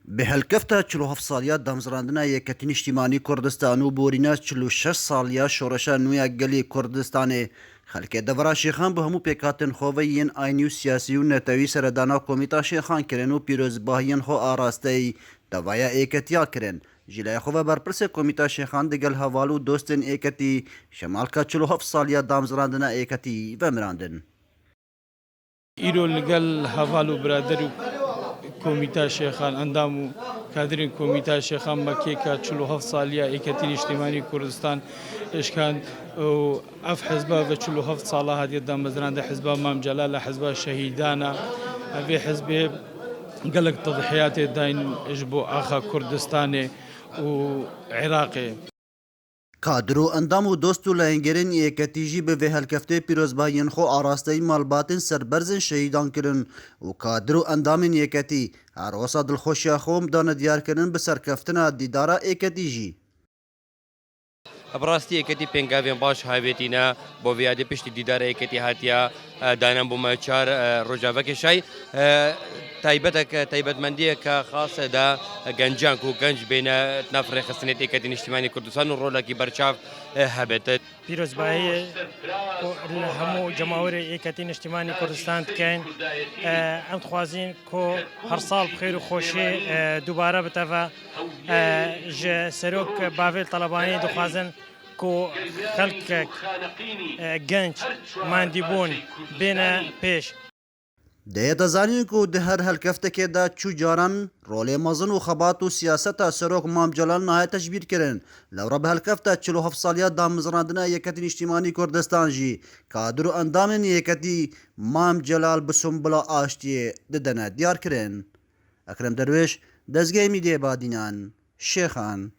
بهلکفتا 47 سالیا دامزراندنا یەکەتین نیشتیمانی کوردستان و بۆرینە 46 سالیا شۆڕەشە نوێیە گەلی کوردستانê خەلکê devera şêxan bi hemû pêkhatin xwe yên aynî û siyasî û netewî seredana komîta şêxan kirin û pîrozbahiyên xwe arasteyî devaya êketiya kirin. Ji laya xwe ve berpirsê komîta şêxan digel heval û dostên êketî şemalka 47 saliya damzirandina êketî vemirandin. ئیرۆ لەگەڵ هەڤاڵ و برادەر و کۆمیتا شێخان ئەندام و کادرین کۆمیتا شێخان بەکێکە 47 سالیە ئێکەتی نیشتیمانی کوردستان ئێشکان و ئەف حزبە بە 47 ساڵە هاتیە دامەزراندە حزبە مام جەلال لە حزبە شەهیدانە ئەvê حزبێ gelek تضحیاتێ داین ji بۆ ئاخا کوردستانê û عێراقê. Kadir û endam û dost û lehengêrên yêketî jî bi vê helkeftê pîrozbahiyên xwe arasteyî malbatên serberzên şehîdan kirin û kadir û endamên yêketî her wesa dilxweşiya xwe dane diyarkirin bi serkeftina dîdara êketî jî. بڕاستی یەکەتی پێنگاوێن باش هاوێتینە بۆ ڤیادی پشتی دیدارە یەکەتی هاتیە دانان بوومە چار ڕۆژاوەکێشای تایبەتمەندیەکە خاصەدا گەنجان و گەنج بینە نافڕێخستنێت یەکەتی نیشتیمانی کوردستان و ڕۆڵێکی بەرچاو هەبێتە. پیرۆزبایی هەموو جەماوەری یەکەتی نیشتیمانی کوردستان بکەین ئەم دخوازین کۆ هەر ساڵ بخێر و خۆشی دووبارە بتەڤە ji serok bavê Talebanî dixwazin ku xelkek genç mandîbûn bêne pêş. Dê dezanîn ku di her helkeftekê de çû caran rolê mezin û xebat û siyaseta serok Mam Celal nayê tejbîr kirin. Lewra bi helkefta 47 saliya damizrandina yeketî niştîmanî Kurdistan jî kadir û endamên yeketî Mam Celal bi Sumbula Aştiyê didene diyar kirin. Ekrem Derwiş, Dezgehê Mîdyayê Badînan, Şêxan.